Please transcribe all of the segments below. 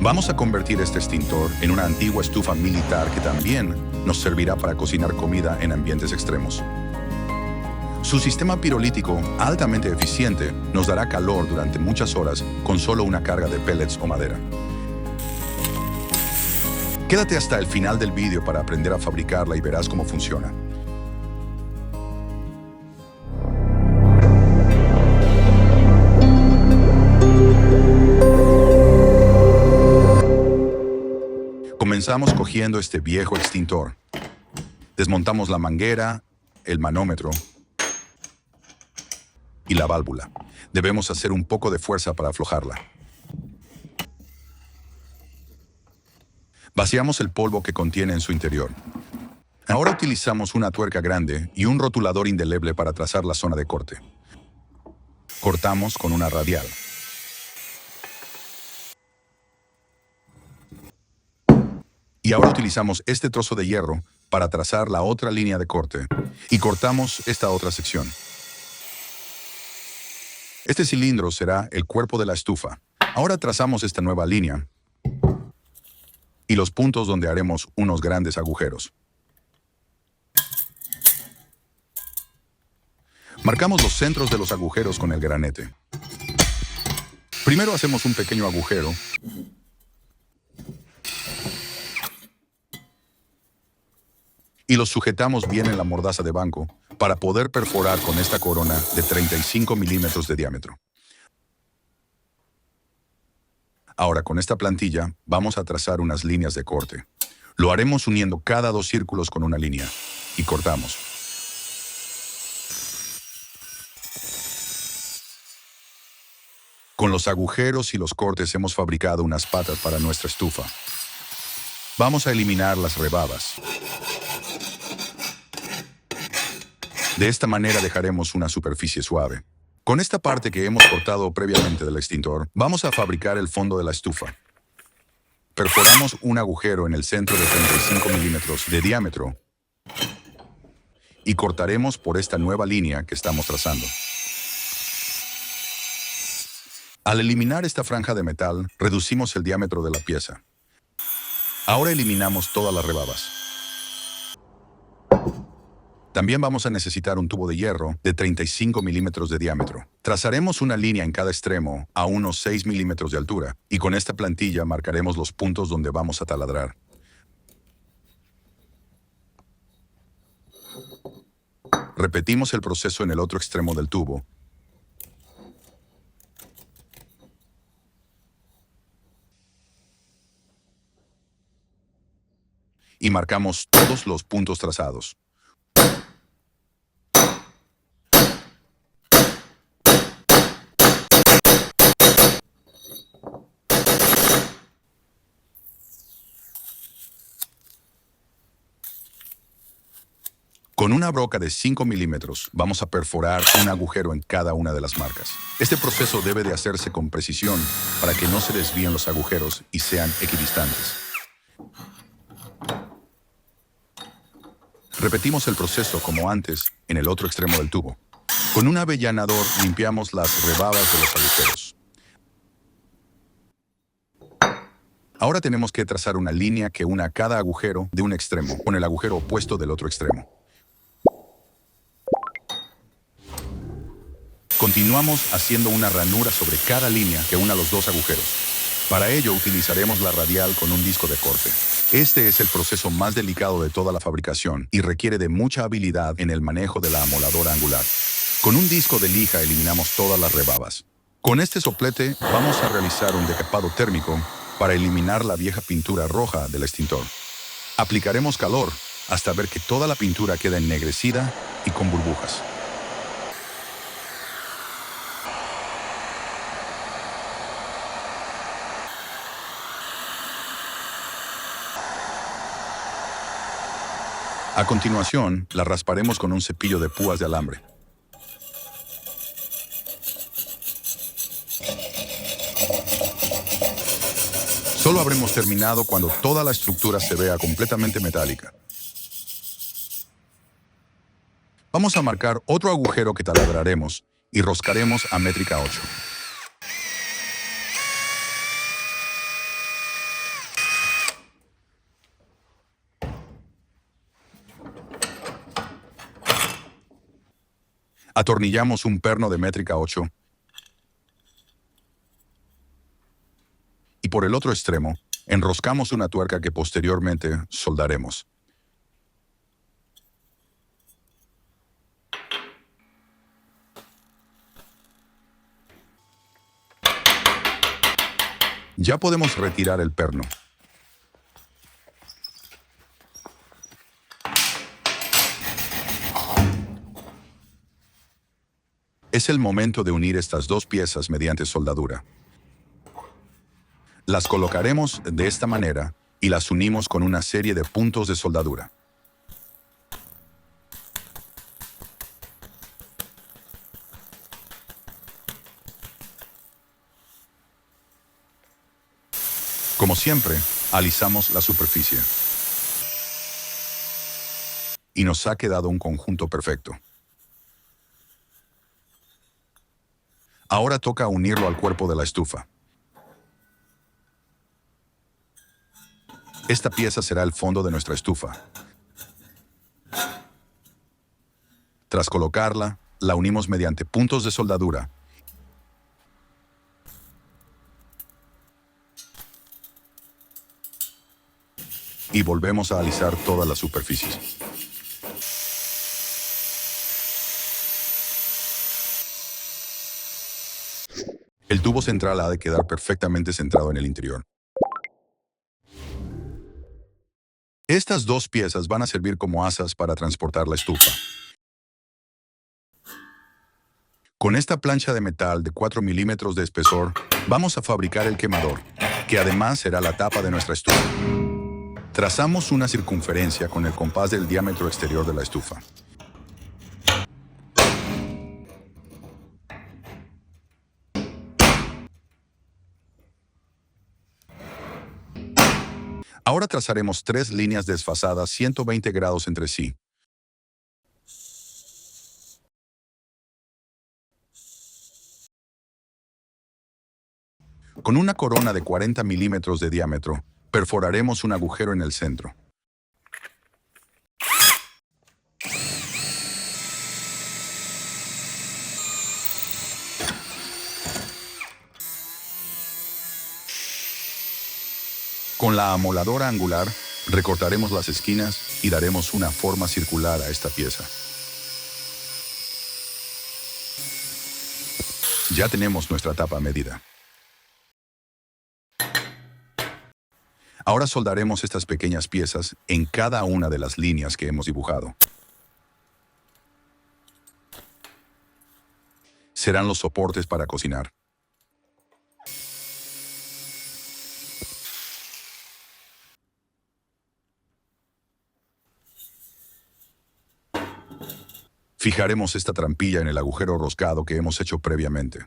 Vamos a convertir este extintor en una antigua estufa militar que también nos servirá para cocinar comida en ambientes extremos. Su sistema pirolítico, altamente eficiente, nos dará calor durante muchas horas con solo una carga de pellets o madera. Quédate hasta el final del vídeo para aprender a fabricarla y verás cómo funciona. Comenzamos cogiendo este viejo extintor. Desmontamos la manguera, el manómetro y la válvula. Debemos hacer un poco de fuerza para aflojarla. Vaciamos el polvo que contiene en su interior. Ahora utilizamos una tuerca grande y un rotulador indeleble para trazar la zona de corte. Cortamos con una radial. Y ahora utilizamos este trozo de hierro para trazar la otra línea de corte. Y cortamos esta otra sección. Este cilindro será el cuerpo de la estufa. Ahora trazamos esta nueva línea y los puntos donde haremos unos grandes agujeros. Marcamos los centros de los agujeros con el granete. Primero hacemos un pequeño agujero y los sujetamos bien en la mordaza de banco para poder perforar con esta corona de 35 milímetros de diámetro. Ahora con esta plantilla vamos a trazar unas líneas de corte. Lo haremos uniendo cada 2 círculos con una línea y cortamos. Con los agujeros y los cortes hemos fabricado unas patas para nuestra estufa. Vamos a eliminar las rebabas. De esta manera dejaremos una superficie suave. Con esta parte que hemos cortado previamente del extintor, vamos a fabricar el fondo de la estufa. Perforamos un agujero en el centro de 35 milímetros de diámetro y cortaremos por esta nueva línea que estamos trazando. Al eliminar esta franja de metal, reducimos el diámetro de la pieza. Ahora eliminamos todas las rebabas. También vamos a necesitar un tubo de hierro de 35 milímetros de diámetro. Trazaremos una línea en cada extremo a unos 6 milímetros de altura y con esta plantilla marcaremos los puntos donde vamos a taladrar. Repetimos el proceso en el otro extremo del tubo. Y marcamos todos los puntos trazados. Con una broca de 5 milímetros vamos a perforar un agujero en cada una de las marcas. Este proceso debe de hacerse con precisión para que no se desvíen los agujeros y sean equidistantes. Repetimos el proceso como antes en el otro extremo del tubo. Con un avellanador limpiamos las rebabas de los agujeros. Ahora tenemos que trazar una línea que una cada agujero de un extremo con el agujero opuesto del otro extremo. Continuamos haciendo una ranura sobre cada línea que una los 2 agujeros. Para ello utilizaremos la radial con un disco de corte. Este es el proceso más delicado de toda la fabricación y requiere de mucha habilidad en el manejo de la amoladora angular. Con un disco de lija eliminamos todas las rebabas. Con este soplete vamos a realizar un decapado térmico para eliminar la vieja pintura roja del extintor. Aplicaremos calor hasta ver que toda la pintura queda ennegrecida y con burbujas. A continuación, la rasparemos con un cepillo de púas de alambre. Solo habremos terminado cuando toda la estructura se vea completamente metálica. Vamos a marcar otro agujero que taladraremos y roscaremos a métrica 8. Atornillamos un perno de métrica 8 y por el otro extremo enroscamos una tuerca que posteriormente soldaremos. Ya podemos retirar el perno. Es el momento de unir estas dos piezas mediante soldadura. Las colocaremos de esta manera y las unimos con una serie de puntos de soldadura. Como siempre, alisamos la superficie. Y nos ha quedado un conjunto perfecto. Ahora toca unirlo al cuerpo de la estufa. Esta pieza será el fondo de nuestra estufa. Tras colocarla, la unimos mediante puntos de soldadura. Y volvemos a alisar todas las superficies. El tubo central ha de quedar perfectamente centrado en el interior. Estas dos piezas van a servir como asas para transportar la estufa. Con esta plancha de metal de 4 milímetros de espesor, vamos a fabricar el quemador, que además será la tapa de nuestra estufa. Trazamos una circunferencia con el compás del diámetro exterior de la estufa. Ahora trazaremos 3 líneas desfasadas 120 grados entre sí. Con una corona de 40 milímetros de diámetro, perforaremos un agujero en el centro. Con la amoladora angular, recortaremos las esquinas y daremos una forma circular a esta pieza. Ya tenemos nuestra tapa medida. Ahora soldaremos estas pequeñas piezas en cada una de las líneas que hemos dibujado. Serán los soportes para cocinar. Fijaremos esta trampilla en el agujero roscado que hemos hecho previamente.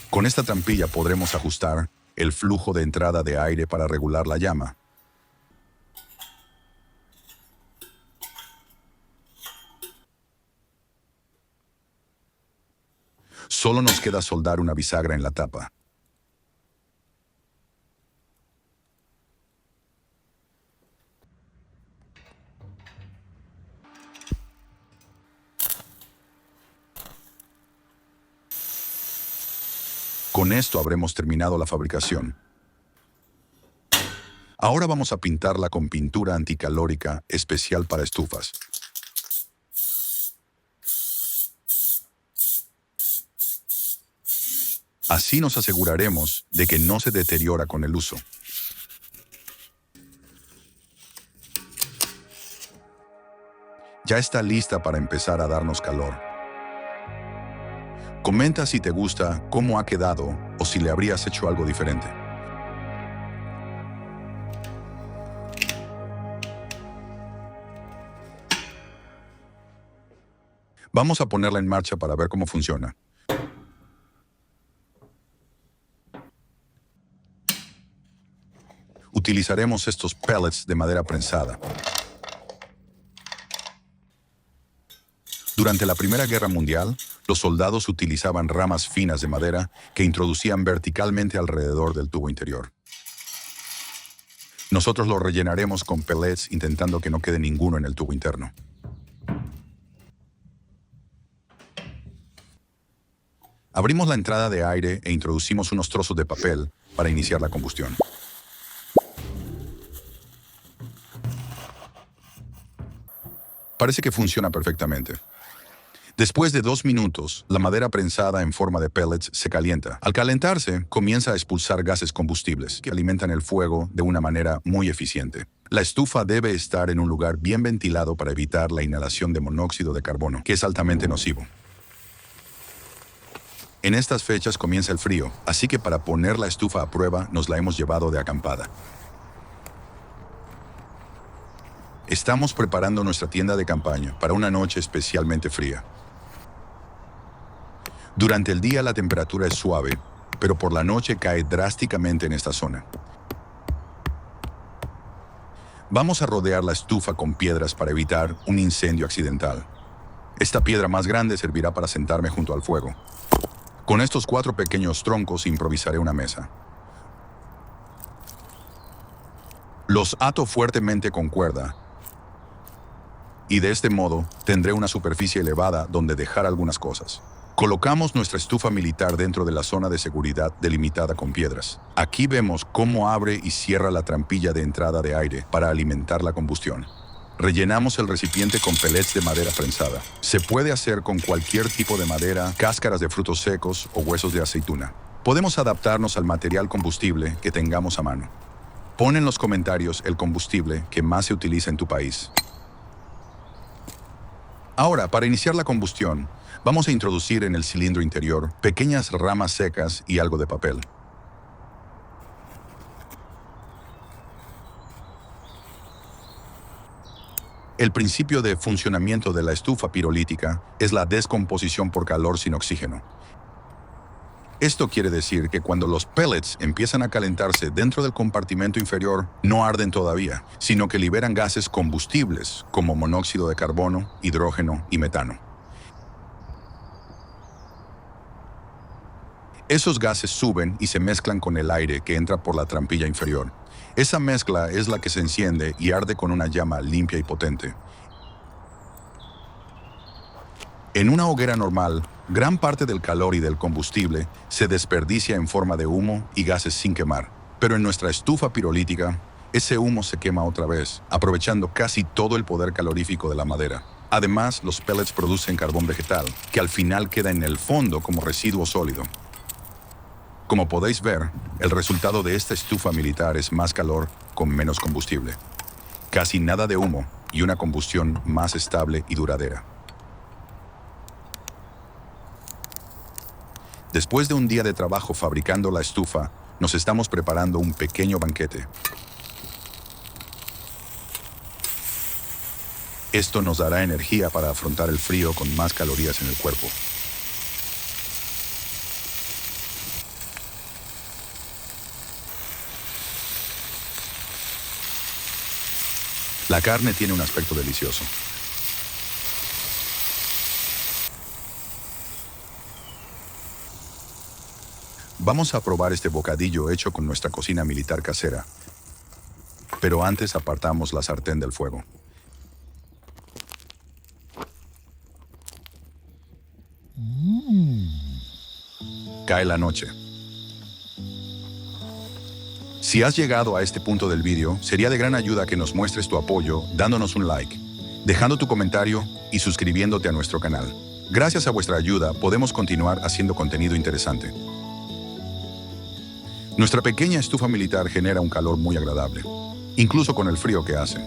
Con esta trampilla podremos ajustar el flujo de entrada de aire para regular la llama. Solo nos queda soldar una bisagra en la tapa. Con esto habremos terminado la fabricación. Ahora vamos a pintarla con pintura anticalórica especial para estufas. Así nos aseguraremos de que no se deteriora con el uso. Ya está lista para empezar a darnos calor. Comenta si te gusta cómo ha quedado o si le habrías hecho algo diferente. Vamos a ponerla en marcha para ver cómo funciona. Utilizaremos estos pellets de madera prensada. Durante la Primera Guerra Mundial, los soldados utilizaban ramas finas de madera que introducían verticalmente alrededor del tubo interior. Nosotros lo rellenaremos con pellets intentando que no quede ninguno en el tubo interno. Abrimos la entrada de aire e introducimos unos trozos de papel para iniciar la combustión. Parece que funciona perfectamente. Después de 2 minutos, la madera prensada en forma de pellets se calienta. Al calentarse, comienza a expulsar gases combustibles que alimentan el fuego de una manera muy eficiente. La estufa debe estar en un lugar bien ventilado para evitar la inhalación de monóxido de carbono, que es altamente nocivo. En estas fechas comienza el frío, así que para poner la estufa a prueba nos la hemos llevado de acampada. Estamos preparando nuestra tienda de campaña para una noche especialmente fría. Durante el día la temperatura es suave, pero por la noche cae drásticamente en esta zona. Vamos a rodear la estufa con piedras para evitar un incendio accidental. Esta piedra más grande servirá para sentarme junto al fuego. Con estos 4 pequeños troncos improvisaré una mesa. Los ato fuertemente con cuerda y de este modo tendré una superficie elevada donde dejar algunas cosas. Colocamos nuestra estufa militar dentro de la zona de seguridad delimitada con piedras. Aquí vemos cómo abre y cierra la trampilla de entrada de aire para alimentar la combustión. Rellenamos el recipiente con pellets de madera prensada. Se puede hacer con cualquier tipo de madera, cáscaras de frutos secos o huesos de aceituna. Podemos adaptarnos al material combustible que tengamos a mano. Pon en los comentarios el combustible que más se utiliza en tu país. Ahora, para iniciar la combustión, vamos a introducir en el cilindro interior pequeñas ramas secas y algo de papel. El principio de funcionamiento de la estufa pirolítica es la descomposición por calor sin oxígeno. Esto quiere decir que cuando los pellets empiezan a calentarse dentro del compartimento inferior, no arden todavía, sino que liberan gases combustibles como monóxido de carbono, hidrógeno y metano. Esos gases suben y se mezclan con el aire que entra por la trampilla inferior. Esa mezcla es la que se enciende y arde con una llama limpia y potente. En una hoguera normal, gran parte del calor y del combustible se desperdicia en forma de humo y gases sin quemar. Pero en nuestra estufa pirolítica, ese humo se quema otra vez, aprovechando casi todo el poder calorífico de la madera. Además, los pellets producen carbón vegetal, que al final queda en el fondo como residuo sólido. Como podéis ver, el resultado de esta estufa militar es más calor con menos combustible. Casi nada de humo y una combustión más estable y duradera. Después de un día de trabajo fabricando la estufa, nos estamos preparando un pequeño banquete. Esto nos dará energía para afrontar el frío con más calorías en el cuerpo. La carne tiene un aspecto delicioso. Vamos a probar este bocadillo hecho con nuestra cocina militar casera. Pero antes apartamos la sartén del fuego. Cae la noche. Si has llegado a este punto del vídeo, sería de gran ayuda que nos muestres tu apoyo dándonos un like, dejando tu comentario y suscribiéndote a nuestro canal. Gracias a vuestra ayuda podemos continuar haciendo contenido interesante. Nuestra pequeña estufa militar genera un calor muy agradable, incluso con el frío que hace.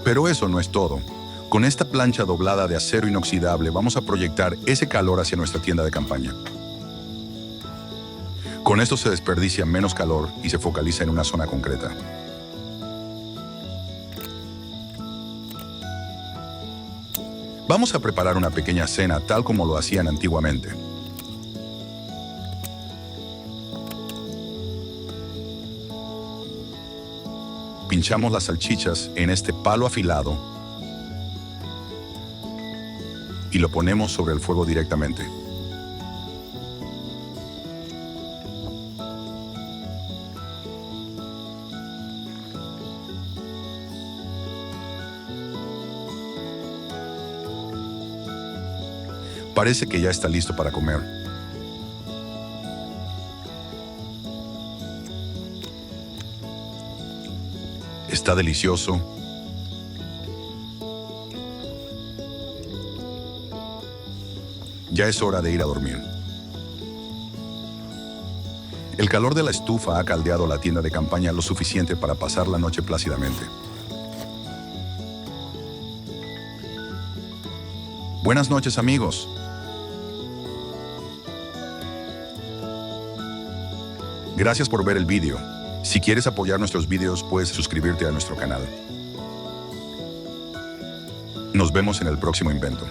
Pero eso no es todo. Con esta plancha doblada de acero inoxidable vamos a proyectar ese calor hacia nuestra tienda de campaña. Con esto se desperdicia menos calor y se focaliza en una zona concreta. Vamos a preparar una pequeña cena tal como lo hacían antiguamente. Pinchamos las salchichas en este palo afilado y lo ponemos sobre el fuego directamente. Parece que ya está listo para comer. Está delicioso. Ya es hora de ir a dormir. El calor de la estufa ha caldeado la tienda de campaña lo suficiente para pasar la noche plácidamente. Buenas noches, amigos. Gracias por ver el vídeo. Si quieres apoyar nuestros vídeos, puedes suscribirte a nuestro canal. Nos vemos en el próximo invento.